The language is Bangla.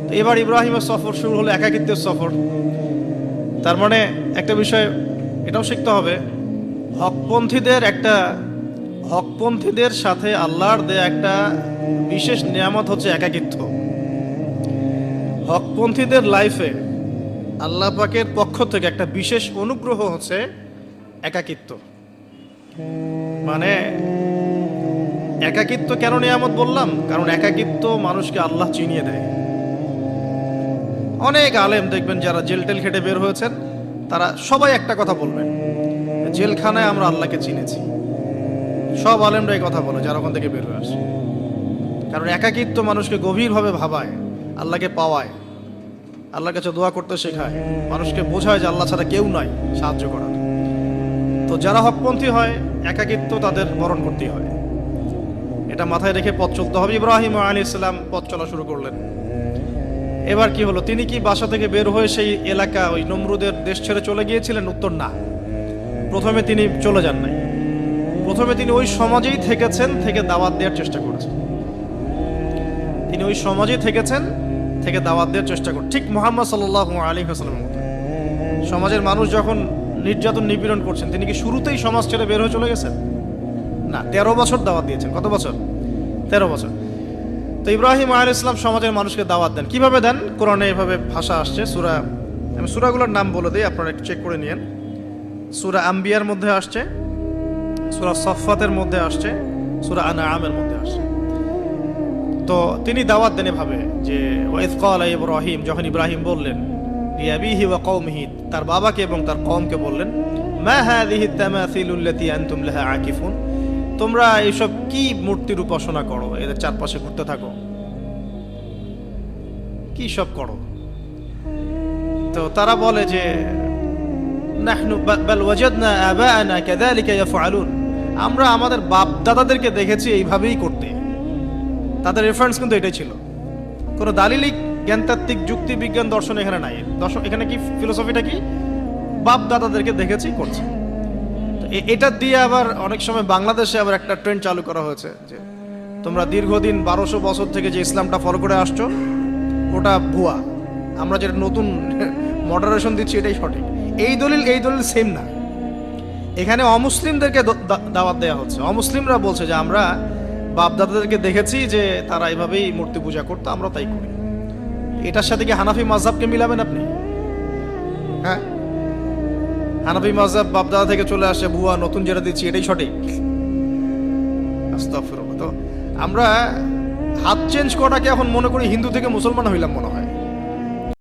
তো এবার ইব্রাহিমের সফর শুরু হলো একাকিত্বের সফর। তার মানে একটা বিষয় এটাও শিখতে হবে, হকপন্থীদের সাথে আল্লাহর দেয়া একটা বিশেষ নিয়ামত হচ্ছে একাকিত্ব। হকপন্থীদের লাইফে আল্লাহ পাকের পক্ষ থেকে একটা বিশেষ অনুগ্রহ হচ্ছে একাকিত্ব। মানে একাকিত্ব কেন নিয়ামত বললাম? কারণ একাকিত্ব মানুষকে আল্লাহ চিনিয়ে দেয়। অনেক আলেম দেখবেন যারা জেল টেল খেটে বের হয়েছেন, তারা সবাই একটা কথা বলবেন, জেলখানায় আমরা আল্লাহকে চিনেছি। সব আলেমরা এই কথা বলে যারা ওখান থেকে বের হয়ে আসে। কারণ একাকিত্ব মানুষকে গভীরভাবে ভাবায়, আল্লাহকে পাওয়ায়, আল্লাহর কাছে দোয়া করতে শেখায়, মানুষকে বোঝায় যে আল্লাহ ছাড়া কেউ নাই সাহায্য করার। তো যারা হকপন্থী হয়, একাকিত্ব তাদের বরণ করতেই হয়। এটা মাথায় রেখে পথ চলতে হবে। ইব্রাহিম আলাইহিস সালাম পথ চলা শুরু করলেন। এবার কি হলো? তিনি কি বাসা থেকে বের হয়ে সেই এলাকা, ওই নমরুদের দেশ ছেড়ে চলে গিয়েছিলেন? উত্তর না। প্রথমে তিনি চলে যান নাই। প্রথমে তিনি ওই সমাজেই থেকেছেন, থেকে দাওয়াত দেওয়ার চেষ্টা করেছেন। তিনি ওই সমাজেই থেকেছেন, থেকে দাওয়াত দেওয়ার চেষ্টা করেন। ঠিক মুহাম্মদ সাল্লাল্লাহু আলাইহি ওয়াসাল্লামের মতো। সমাজের মানুষ যখন নির্যাতন নিপীড়ন করছেন, তিনি কি শুরুতেই সমাজ ছেড়ে বের হয়ে চলে গেছেন? না, 13 বছর দাওয়াত দিয়েছেন। কত বছর? 13 বছর। তো ইব্রাহিম আলাইহিস সালাম সমাজের মানুষকে দাওয়াত দেন। কিভাবে দেন? কোরআনে এভাবে ভাষা আসছে। আমি সূরাগুলোর নাম বলে দিই, আপনারা একটু চেক করে নিয়েন। সূরা আম্বিয়ার মধ্যে আসছে, সূরা সফফাতের মধ্যে আসছে, সূরা আনআমের মধ্যে আসছে। তো তিনি দাওয়াত দেন এভাবে যে ওয়াইজ ক্বালা ইব্রাহিম, যখন ইব্রাহিম বললেন লিআবিহি ওয়া কওমিহি, তার বাবাকে এবং তার কওমকে বললেন, মা হাযিহি তামাসিলুল্লাতী আনতুম লাহা আকিফুন, তোমরা এইসব কি মূর্তির উপাসনা করো, এদের চারপাশে ঘুরতে থাকো, কি সব করো? তো তারা বলে যে নাহনু বাল ওয়াজাদনা আবাআনা কাযালিকা ইয়াফআলুন, আমরা আমাদের বাপ দাদাদেরকে দেখেছি এইভাবেই করতে। তাদের রেফারেন্স কিন্তু এটাই ছিল। কোনো দালিলিক জ্ঞানতাত্ত্বিক যুক্তি বিজ্ঞান দর্শন এখানে নাই। দর্শন এখানে কি ফিলোসফিটা কি? বাপ দাদাদেরকে দেখেছি করছে। এটা দিয়ে আবার অনেক সময় বাংলাদেশে আবার একটা ট্রেন্ড চালু করা হয়েছে যে তোমরা দীর্ঘদিন 1200 বছর থেকে যে ইসলামটা ফলো করে আসছো ওটা ভুয়া, আমরা যেটা নতুন মডারেশন দিচ্ছি এটাই সঠিক। এই দলিল সেম না। এখানে অমুসলিমদেরকে দাওয়াত দেওয়া হচ্ছে। অমুসলিমরা বলছে যে আমরা বাপ দাদাদেরকে দেখেছি যে তারা এভাবেই মূর্তি পূজা করতো, আমরা তাই করি। এটার সাথে কি হানাফি মাযহাবকে মিলাবেন আপনি? হ্যাঁ, হানাফি মাযহাব বাপ দাদা থেকে চলে আসে, ভুয়া, নতুন যেটা দিচ্ছি এটাই সঠিক। আস্তাগফিরুল্লাহ। তো আমরা হাত চেঞ্জ করাটাকে এখন মনে করি হিন্দু থেকে মুসলমান হইলাম মনে হয়।